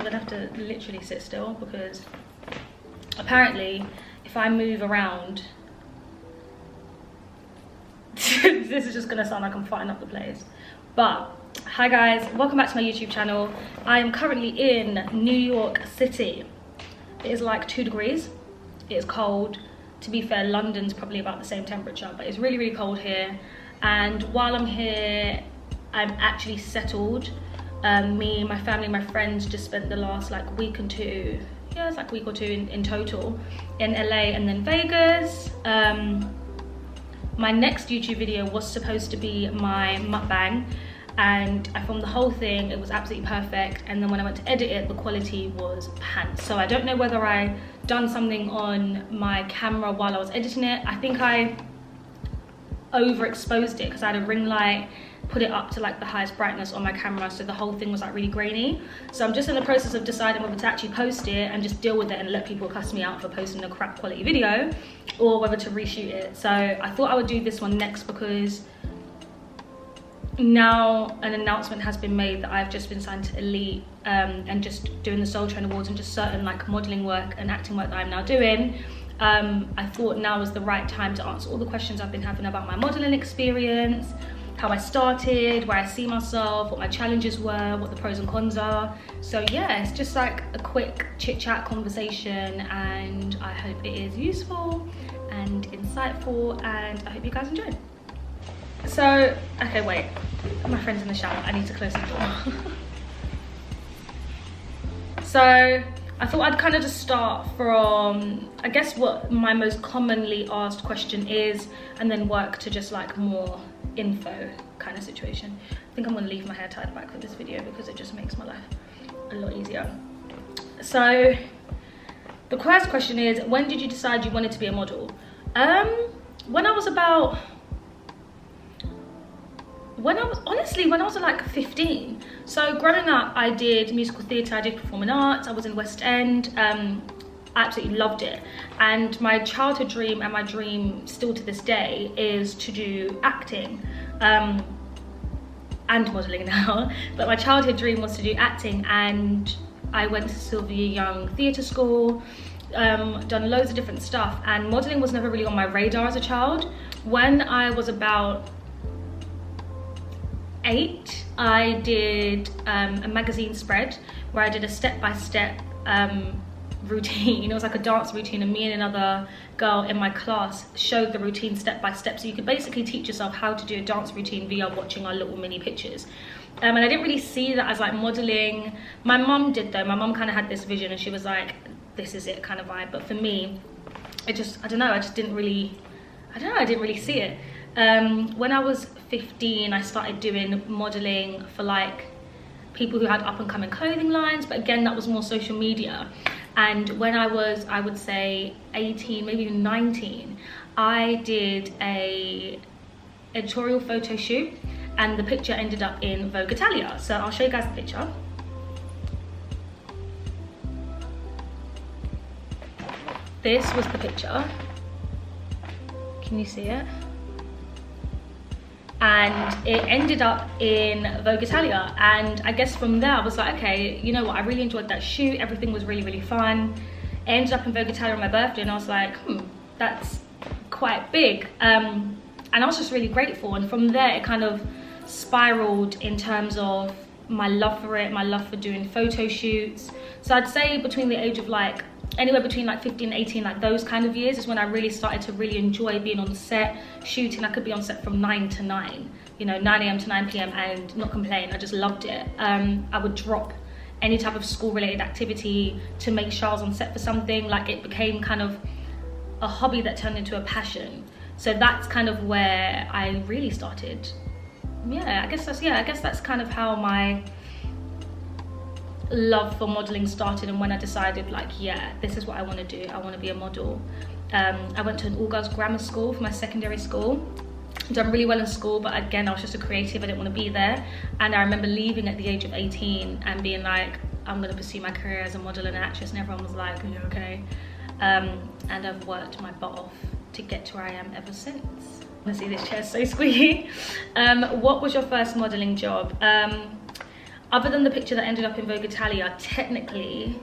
gonna have to literally sit still because apparently if I move around this is just gonna sound like I'm fighting up the place. But hi guys, welcome back to my YouTube channel. I am currently in New York City. It is like 2 degrees. It is cold. To be fair, London's probably about the same temperature, but it's really, really cold here. And while I'm here, I'm actually settled. Me, my family, my friends just spent the last like week and two, yeah, it's like a week or two in total in LA and then Vegas. My next YouTube video was supposed to be my mukbang, and I filmed the whole thing. It was absolutely perfect, and then when I went to edit it, the quality was pants. So I don't know whether I done something on my camera while I was editing it. I think I overexposed it because I had a ring light, put it up to like the highest brightness on my camera, so the whole thing was like really grainy. So I'm just in the process of deciding whether to actually post it and just deal with it and let people cuss me out for posting a crap quality video, or whether to reshoot it. So I thought I would do this one next because now an announcement has been made that I've just been signed to Elite, and just doing the Soul Train Awards and just certain like modelling work and acting work that I'm now doing. I thought now was the right time to answer all the questions I've been having about my modelling experience, how I started, where I see myself, what my challenges were, what the pros and cons are. So yeah, it's just like a quick chit chat conversation, and I hope it is useful and insightful, and I hope you guys enjoy. So, okay, wait, my friend's in the shower, I need to close the door. So I thought I'd kind of just start from, I guess, what my most commonly asked question is, and then work to just like more info kind of situation. I think I'm gonna leave my hair tied back for this video because it just makes my life a lot easier. So the first question is, when did you decide you wanted to be a model? When I was like 15. So growing up, I did musical theatre, I did performing arts, I was in West End. I absolutely loved it, and my childhood dream, and my dream still to this day, is to do acting and modelling now. But my childhood dream was to do acting, and I went to Sylvia Young Theatre School, done loads of different stuff, and modelling was never really on my radar as a child. When I was about 8, I did a magazine spread where I did a step-by-step routine. It was like a dance routine, and me and another girl in my class showed the routine step by step, so you could basically teach yourself how to do a dance routine via watching our little mini pictures. And I didn't really see that as like modeling. My mum did though. My mum kind of had this vision, and she was like, this is it kind of vibe. But for me, I didn't really see it. When I was 15, I started doing modeling for like people who had up and coming clothing lines, but again, that was more social media. And when I was, I would say 18, maybe even 19, I did a editorial photo shoot, and the picture ended up in Vogue Italia. So I'll show you guys the picture. This was the picture. Can you see it? And it ended up in Vogue Italia, and I guess from there I was like, okay, you know what, I really enjoyed that shoot, everything was really, really fun. It ended up in Vogue Italia on my birthday, and I was like, that's quite big. And I was just really grateful, and from there it kind of spiraled in terms of my love for it, my love for doing photo shoots. So I'd say between the age of like, anywhere between like 15 and 18, like those kind of years is when I really started to really enjoy being on set, shooting. I could be on set from 9 to 9, you know, 9 a.m. to 9 p.m. and not complain. I just loved it. I would drop any type of school related activity to make sure I was on set for something. Like it became kind of a hobby that turned into a passion. So that's kind of where I really started. I guess that's kind of how my love for modeling started, and when I decided like, yeah, this is what I want to do, I want to be a model. I went to an all-girls grammar school for my secondary school, done really well in school, but again, I was just a creative, I didn't want to be there. And I remember leaving at the age of 18 and being like, I'm going to pursue my career as a model and actress, and everyone was like, are you okay? And I've worked my butt off to get to where I am ever since. Honestly, this chair's so squeaky. What was your first modeling job? other than the picture that ended up in Vogue Italia, technically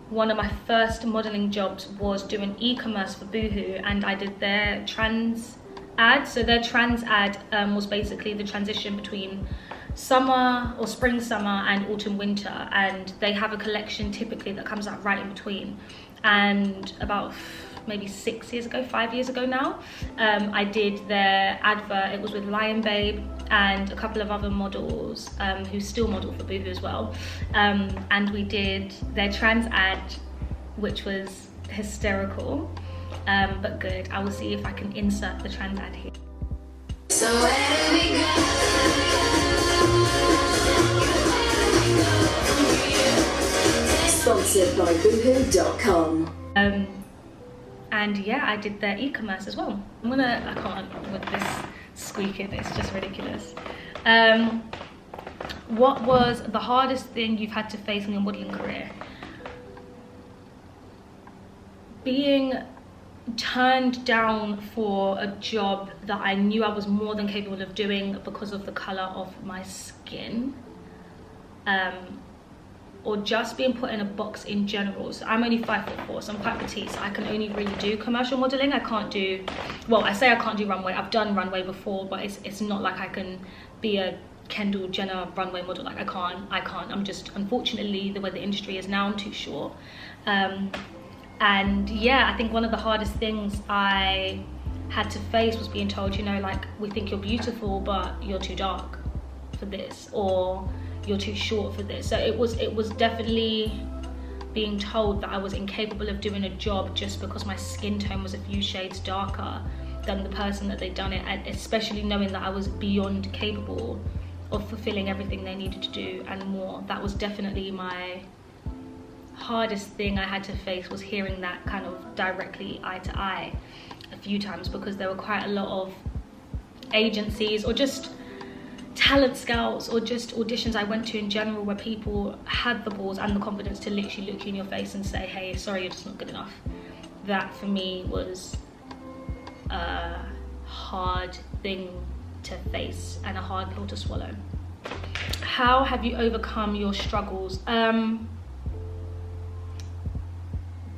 one of my first modeling jobs was doing e-commerce for Boohoo, and I did their trans ad. So their trans ad was basically the transition between summer or spring, summer and autumn, winter, and they have a collection typically that comes out right in between. And about maybe 5 years ago now, I did their advert. It was with Lion Babe and a couple of other models who still model for Boohoo as well, and we did their trans ad, which was hysterical, but good. I will see if I can insert the trans ad here. So where do we go? Sponsored by Boohoo.com. And yeah, I did their e-commerce as well. I can't with this squeaking, it's just ridiculous. What was the hardest thing you've had to face in your modeling career? Being turned down for a job that I knew I was more than capable of doing because of the color of my skin. Or just being put in a box in general. So I'm only 5'4", so I'm quite petite, so I can only really do commercial modeling. I can't do, well, I say I can't do runway. I've done runway before, but it's not like I can be a Kendall Jenner runway model. Like I can't. I'm just, unfortunately, the way the industry is now, I'm too short. And yeah, I think one of the hardest things I had to face was being told, you know, like, we think you're beautiful, but you're too dark for this, or you're too short for this. So it was definitely being told that I was incapable of doing a job just because my skin tone was a few shades darker than the person that they'd done it, and especially knowing that I was beyond capable of fulfilling everything they needed to do and more. That was definitely my hardest thing I had to face, was hearing that kind of directly eye to eye a few times, because there were quite a lot of agencies or just talent scouts or just auditions I went to in general where people had the balls and the confidence to literally look you in your face and say, hey, sorry, you're just not good enough. That for me was a hard thing to face and a hard pill to swallow. How have you overcome your struggles?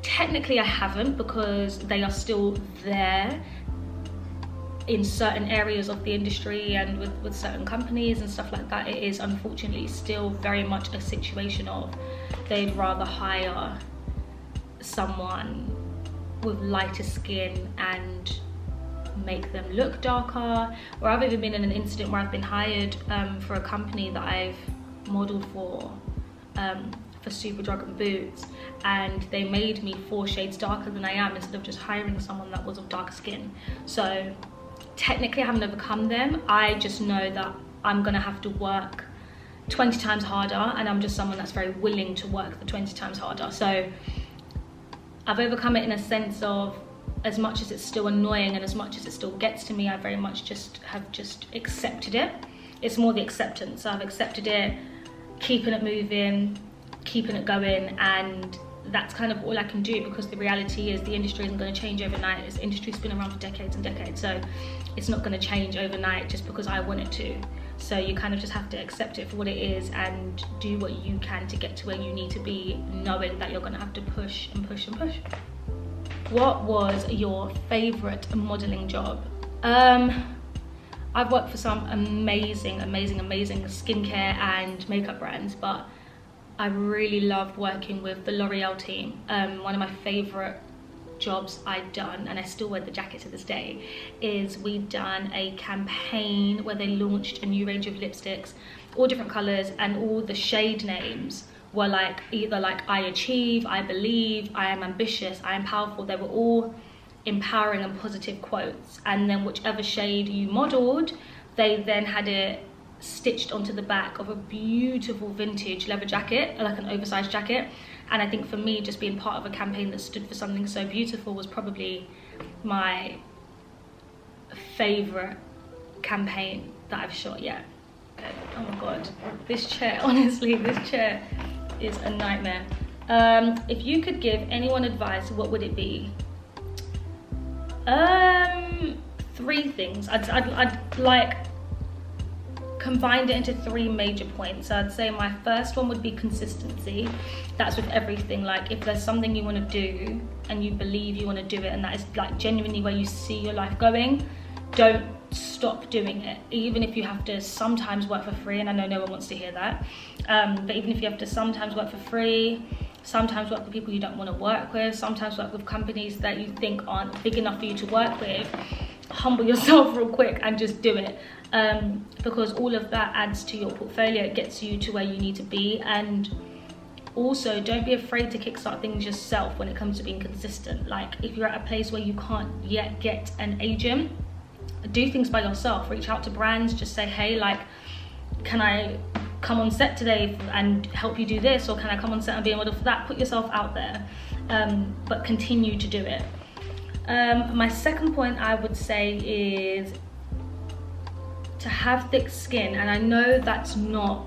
Technically I haven't, because they are still there in certain areas of the industry and with certain companies and stuff like that. It is unfortunately still very much a situation of they'd rather hire someone with lighter skin and make them look darker. Or I've even been in an incident where I've been hired for a company that I've modeled for Superdrug and Boots, and they made me 4 shades darker than I am instead of just hiring someone that was of darker skin. So technically I haven't overcome them. I just know that I'm gonna have to work 20 times harder, and I'm just someone that's very willing to work the 20 times harder. So I've overcome it in a sense of, as much as it's still annoying and as much as it still gets to me, I very much have accepted it. It's more the acceptance. So I've accepted it, keeping it moving, keeping it going, and that's kind of all I can do, because the reality is the industry isn't going to change overnight. This industry's been around for decades and decades, so it's not going to change overnight just because I want it to. So you kind of just have to accept it for what it is and do what you can to get to where you need to be, knowing that you're going to have to push and push and push. What was your favorite modeling job? I've worked for some amazing skincare and makeup brands, but I really loved working with the L'Oreal team. One of my favorite jobs I'd done, and I still wear the jacket to this day, is we'd done a campaign where they launched a new range of lipsticks, all different colors, and all the shade names were like either like I achieve, I believe, I am ambitious, I am powerful. They were all empowering and positive quotes, and then whichever shade you modeled, they then had it stitched onto the back of a beautiful vintage leather jacket, like an oversized jacket. And I think for me, just being part of a campaign that stood for something so beautiful was probably my favorite campaign that I've shot yet. Oh my god, this chair, honestly, this chair is a nightmare. If you could give anyone advice, what would it be? 3 things. I'd like combined it into 3 major points. So I'd say my first one would be consistency. That's with everything. Like, if there's something you want to do and you believe you want to do it, and that is like genuinely where you see your life going, don't stop doing it. Even if you have to sometimes work for free, and I know no one wants to hear that, but even if you have to sometimes work for free, sometimes work with people you don't want to work with, sometimes work with companies that you think aren't big enough for you to work with, humble yourself real quick and just do it, because all of that adds to your portfolio. It gets you to where you need to be. And also, don't be afraid to kickstart things yourself when it comes to being consistent. Like, if you're at a place where you can't yet get an agent, do things by yourself. Reach out to brands, just say, hey, like, can I come on set today and help you do this, or can I come on set and be a model for that? Put yourself out there, but continue to do it. My second point I would say is to have thick skin. And I know that's not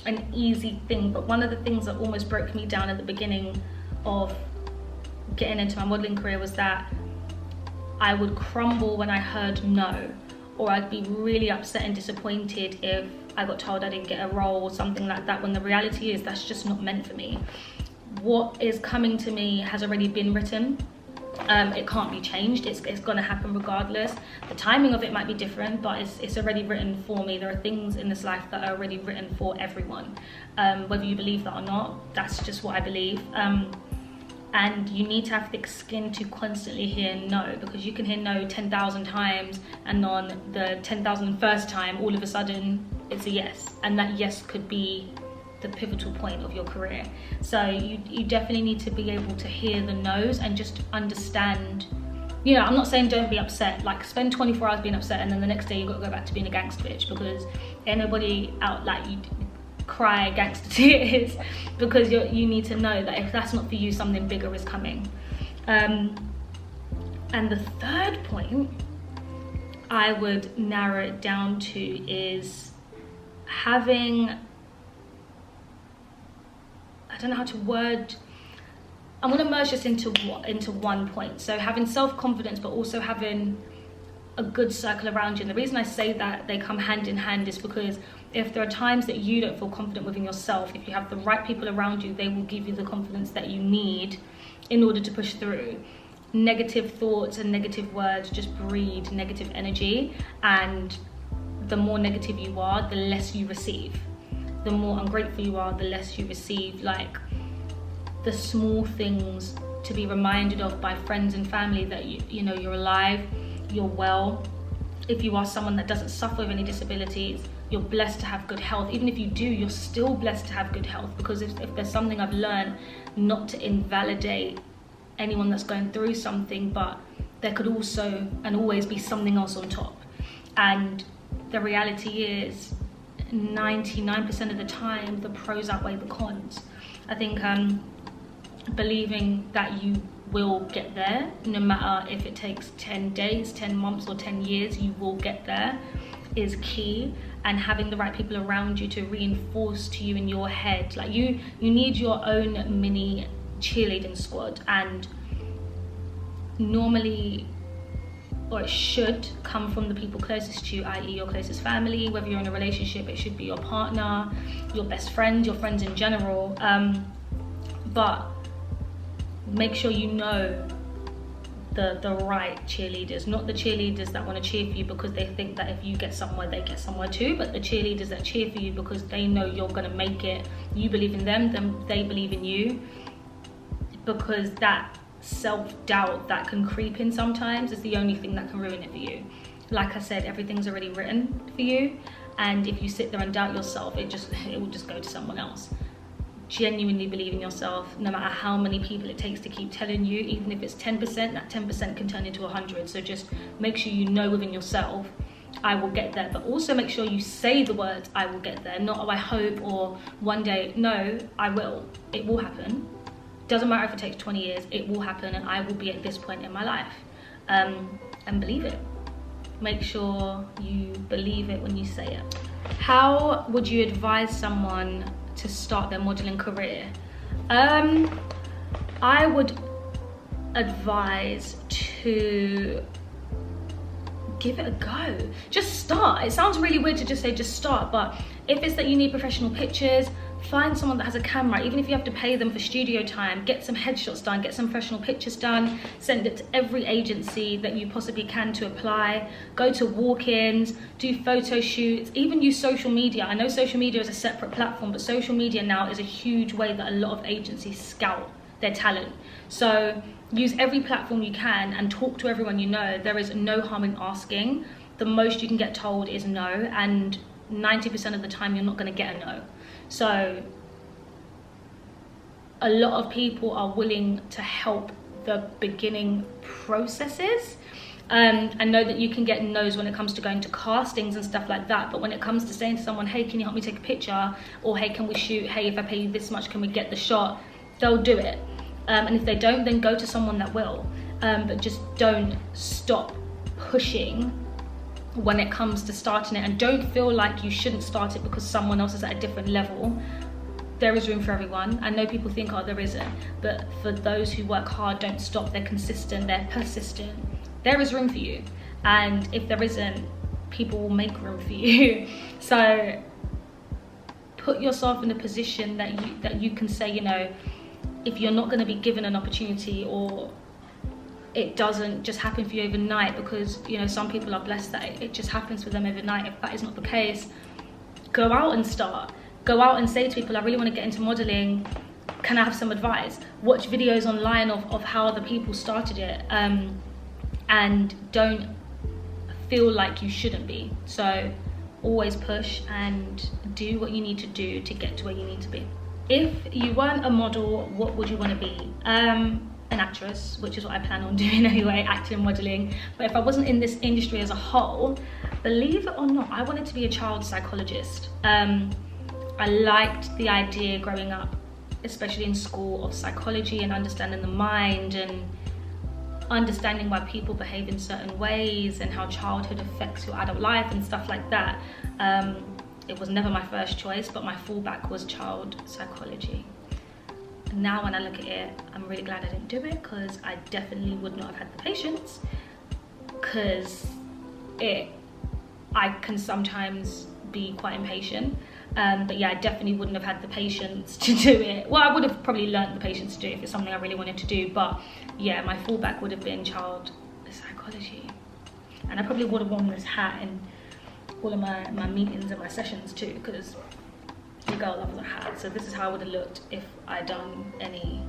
an easy thing, but one of the things that almost broke me down at the beginning of getting into my modeling career was that I would crumble when I heard no, or I'd be really upset and disappointed if I got told I didn't get a role or something like that, when the reality is that's just not meant for me. What is coming to me has already been written. It can't be changed. It's going to happen regardless. The timing of it might be different, but it's already written for me. There are things in this life that are already written for everyone, whether you believe that or not. That's just what I believe. And you need to have thick skin to constantly hear no, because you can hear no 10,000 times, and on the 10,001st time, all of a sudden it's a yes, and that yes could be the pivotal point of your career. So you definitely need to be able to hear the no's and just understand. You know, I'm not saying don't be upset, like spend 24 hours being upset and then the next day you've got to go back to being a gangster bitch, because anybody out like you cry gangster tears, because you need to know that if that's not for you, something bigger is coming. And the third point I would narrow it down to is having, I don't know how to word, I'm going to merge this into one point. So having self-confidence, but also having a good circle around you. And the reason I say that they come hand in hand is because if there are times that you don't feel confident within yourself, if you have the right people around you, they will give you the confidence that you need in order to push through. Negative thoughts and negative words just breed negative energy, and the more negative you are, the less you receive. The more ungrateful you are, the less you receive. Like, the small things to be reminded of by friends and family, that you know you're alive, you're well. If you are someone that doesn't suffer with any disabilities, you're blessed to have good health. Even if you do, you're still blessed to have good health, because if there's something I've learned, not to invalidate anyone that's going through something, but there could also and always be something else on top. And the reality is 99% of the time the pros outweigh the cons. I think believing that you will get there, no matter if it takes 10 days, 10 months or 10 years, you will get there, is key. And having the right people around you to reinforce to you in your head, like you need your own mini cheerleading squad. And normally, or it should come from the people closest to you, i.e. your closest family. Whether you're in a relationship, it should be your partner, your best friend, your friends in general. But make sure you know the right cheerleaders, not the cheerleaders that want to cheer for you because they think that if you get somewhere, they get somewhere too, but the cheerleaders that cheer for you because they know you're going to make it. You believe in them, then they believe in you, because that self-doubt that can creep in sometimes is the only thing that can ruin it for you. Like I said, everything's already written for you, and if you sit there and doubt yourself, it will just go to someone else. Genuinely believe in yourself, no matter how many people it takes to keep telling you. Even if it's 10%, that 10% can turn into 100. So just make sure you know within yourself, I will get there. But also make sure you say the words, I will get there. Not, oh, I hope, or one day. No, I will. It will happen. Doesn't matter if it takes 20 years, it will happen, and I will be at this point in my life. And believe it. Make sure you believe it when you say it. How would you advise someone to start their modeling career? I would advise to give it a go. Just start. It sounds really weird to just say just start, but if it's that you need professional pictures, find someone that has a camera. Even if you have to pay them for studio time, get some headshots done, get some professional pictures done, send it to every agency that you possibly can to apply, go to walk-ins, do photo shoots, even use social media. I know social media is a separate platform, but social media now is a huge way that a lot of agencies scout their talent. So use every platform you can and talk to everyone you know. There is no harm in asking. The most you can get told is no, and 90% of the time you're not going to get a no. So a lot of people are willing to help the beginning processes. I know that you can get no's when it comes to going to castings and stuff like that, but when it comes to saying to someone, hey, can you help me take a picture? Or hey, can we shoot? Hey, if I pay you this much, can we get the shot? They'll do it. And if they don't, then go to someone that will. But just don't stop pushing when it comes to starting it, and don't feel like you shouldn't start it because someone else is at a different level. There is room for everyone. I know people think, oh, there isn't, but for those who work hard, don't stop, they're consistent, they're persistent, there is room for you. And if there isn't, people will make room for you. So put yourself in a position that you can say, you know, if you're not going to be given an opportunity, or it doesn't just happen for you overnight, because, you know, some people are blessed that it just happens for them overnight. If that is not the case, go out and start. Go out and say to people, I really want to get into modeling. Can I have some advice? Watch videos online of how other people started it. And don't feel like you shouldn't be. So always push and do what you need to do to get to where you need to be. If you weren't a model, what would you want to be? An actress, which is what I plan on doing anyway, acting and modeling. But if I wasn't in this industry as a whole, believe it or not, I wanted to be a child psychologist. I liked the idea growing up, especially in school, of psychology and understanding the mind and understanding why people behave in certain ways and how childhood affects your adult life and stuff like that. It was never my first choice, but my fallback was child psychology. Now when I look at it, I'm really glad I didn't do it, because I definitely would not have had the patience, because I can sometimes be quite impatient. But yeah, I definitely wouldn't have had the patience to do it. Well, I would have probably learned the patience to do it if it's something I really wanted to do, but yeah, my fallback would have been child psychology. And I probably would have worn this hat in all of my meetings and my sessions too, because the girl loves a hat. So this is how I would have looked if I'd done any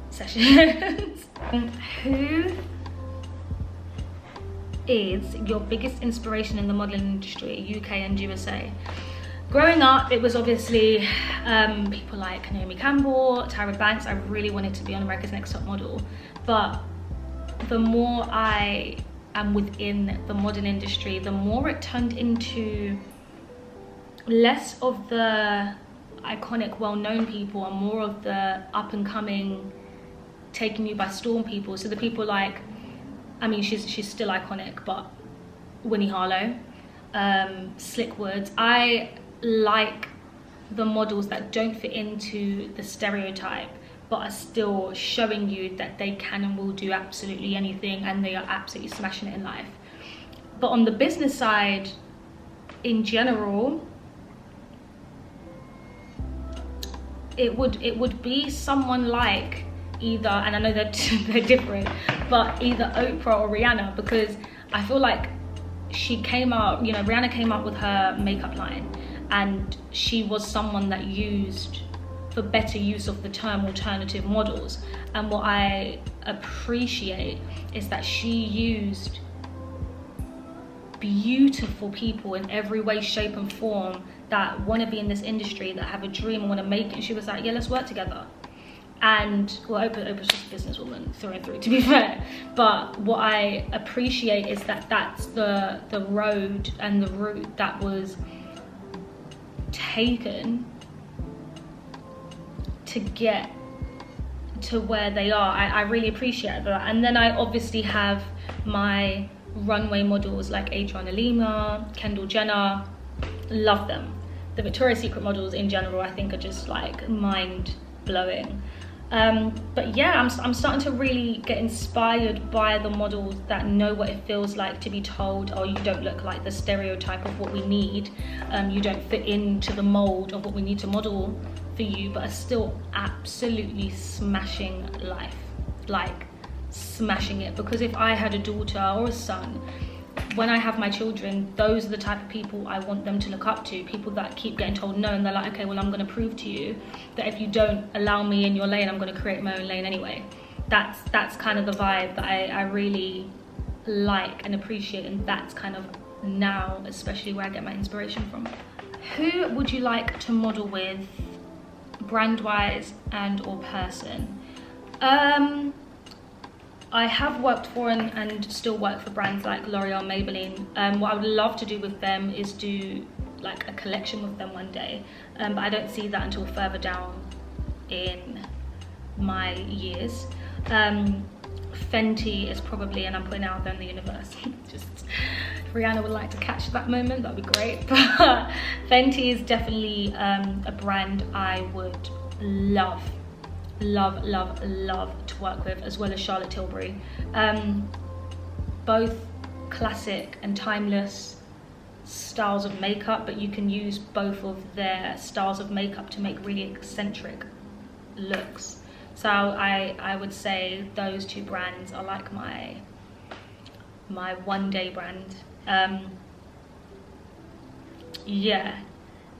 sessions. Who is your biggest inspiration in the modeling industry, UK and USA? Growing up, it was obviously people like Naomi Campbell, Tyra Banks. I really wanted to be on America's Next Top Model, but the more I am within the modeling industry, the more it turned into less of the iconic, well-known people and more of the up-and-coming, taking you by storm people. So the people like, I mean, she's still iconic, but Winnie Harlow, Slick Woods. I like the models that don't fit into the stereotype, but are still showing you that they can and will do absolutely anything, and they are absolutely smashing it in life. But on the business side, in general, it would be someone like either, and I know they're different, but either Oprah or Rihanna, because I feel like she came out, you know, Rihanna came out with her makeup line, and she was someone that used, for better use of the term, alternative models. And what I appreciate is that she used beautiful people in every way, shape and form that want to be in this industry, that have a dream and want to make it. And she was like, yeah, let's work together. And well, Oprah's just a businesswoman through and through, to be fair. But what I appreciate is that that's the road and the route that was taken to get to where they are. I really appreciate that. And then I obviously have my runway models like Adriana Lima, Kendall Jenner. Love them. The Victoria's Secret models in general, I think, are just like mind blowing. But yeah, I'm starting to really get inspired by the models that know what it feels like to be told, oh, you don't look like the stereotype of what we need, you don't fit into the mold of what we need to model for you, but are still absolutely smashing life, like smashing it. Because if I had a daughter or a son, when I have my children, those are the type of people I want them to look up to. People that keep getting told no, and they're like, okay, well, I'm going to prove to you that if you don't allow me in your lane, I'm going to create my own lane anyway. That's kind of the vibe that I really like and appreciate, and that's kind of now especially where I get my inspiration from. Who would you like to model with, brand wise and or person? I have worked for and still work for brands like L'Oreal, Maybelline. What I would love to do with them is do like a collection with them one day, but I don't see that until further down in my years. Fenty is probably, and I'm putting it out there in the universe, just if Rihanna would like to catch that moment, that'd be great. But Fenty is definitely a brand I would love to work with, as well as Charlotte Tilbury. Both classic and timeless styles of makeup, but you can use both of their styles of makeup to make really eccentric looks. So I would say those two brands are like my one day brand. Yeah,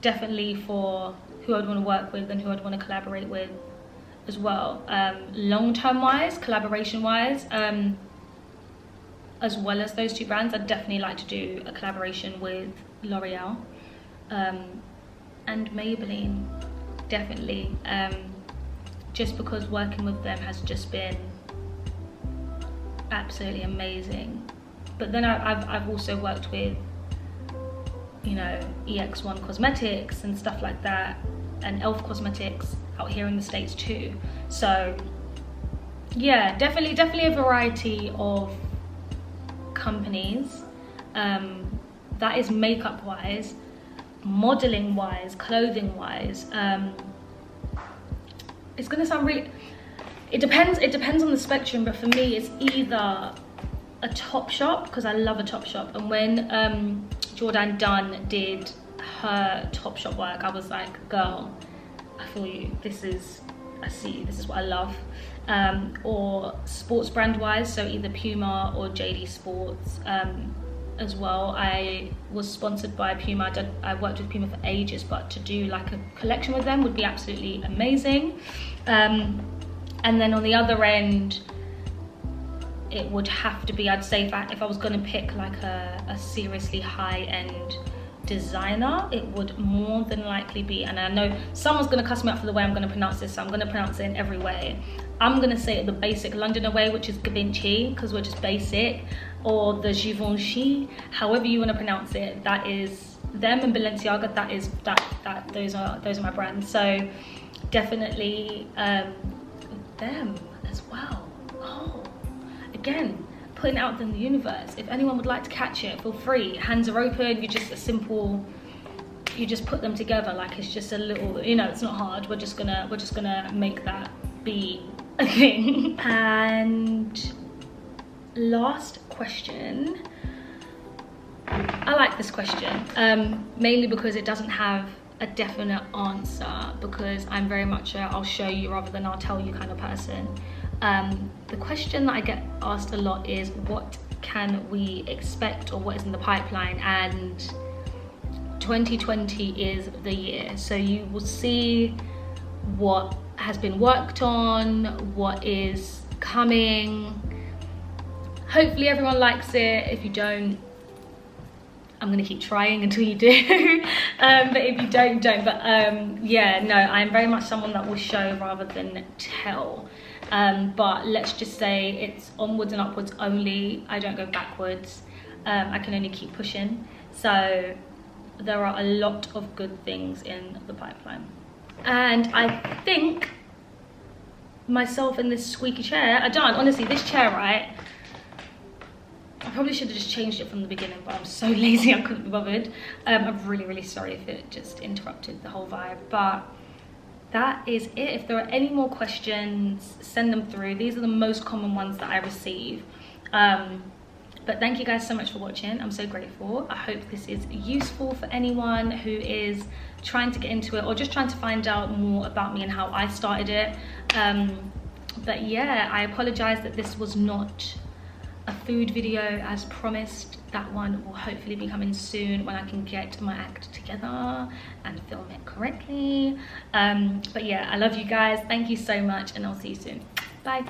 definitely for who I'd want to work with and who I'd want to collaborate with as well. Long-term wise, collaboration wise, as well as those two brands, I'd definitely like to do a collaboration with L'Oreal and Maybelline, definitely, just because working with them has just been absolutely amazing. But then I've also worked with, you know, EX1 Cosmetics and stuff like that, and Elf Cosmetics out here in the States too. So yeah, definitely a variety of companies. That is makeup wise, modeling wise, clothing wise. It's gonna sound really, it depends on the spectrum, but for me it's either a Topshop, because I love a Topshop, and when Jordan Dunn did her Topshop work, I was like, girl, I feel you, this is what I love. Or sports brand wise, so either Puma or JD Sports as well. I was sponsored by Puma. I worked with Puma for ages, but to do like a collection with them would be absolutely amazing. And then on the other end, it would have to be, I'd say, if I was going to pick like a seriously high-end designer, it would more than likely be, and I know someone's going to cuss me up for the way I'm going to pronounce this, so I'm going to pronounce it in every way. I'm going to say it the basic Londoner way, which is Givenchy, because we're just basic, or the Givenchy, however you want to pronounce it. That is them, and Balenciaga. Those are my brands. So definitely them as well. Oh, again, putting it out there in the universe. If anyone would like to catch it, feel free. Hands are open. You just put them together. Like, it's just a little, you know, it's not hard. We're just gonna make that be a thing. And last question. I like this question, mainly because it doesn't have a definite answer, because I'm very much a I'll show you rather than I'll tell you kind of person. The question that I get asked a lot is, what can we expect, or what is in the pipeline? And 2020 is the year, so you will see what has been worked on, what is coming. Hopefully everyone likes it. If you don't, I'm gonna keep trying until you do. But if you don't. But yeah, no, I'm very much someone that will show rather than tell. But let's just say it's onwards and upwards only. I don't go backwards. I can only keep pushing. So there are a lot of good things in the pipeline. And I think myself in this squeaky chair are done. Honestly, this chair, right? I probably should have just changed it from the beginning, but I'm so lazy I couldn't be bothered. I'm really, really sorry if it just interrupted the whole vibe. But that is it. If there are any more questions, send them through. These are the most common ones that I receive. But thank you guys so much for watching. I'm so grateful. I hope this is useful for anyone who is trying to get into it or just trying to find out more about me and how I started it. But yeah, I apologize that this was not a food video as promised. That one will hopefully be coming soon when I can get my act together and film it correctly. But yeah, I love you guys. Thank you so much, and I'll see you soon. Bye.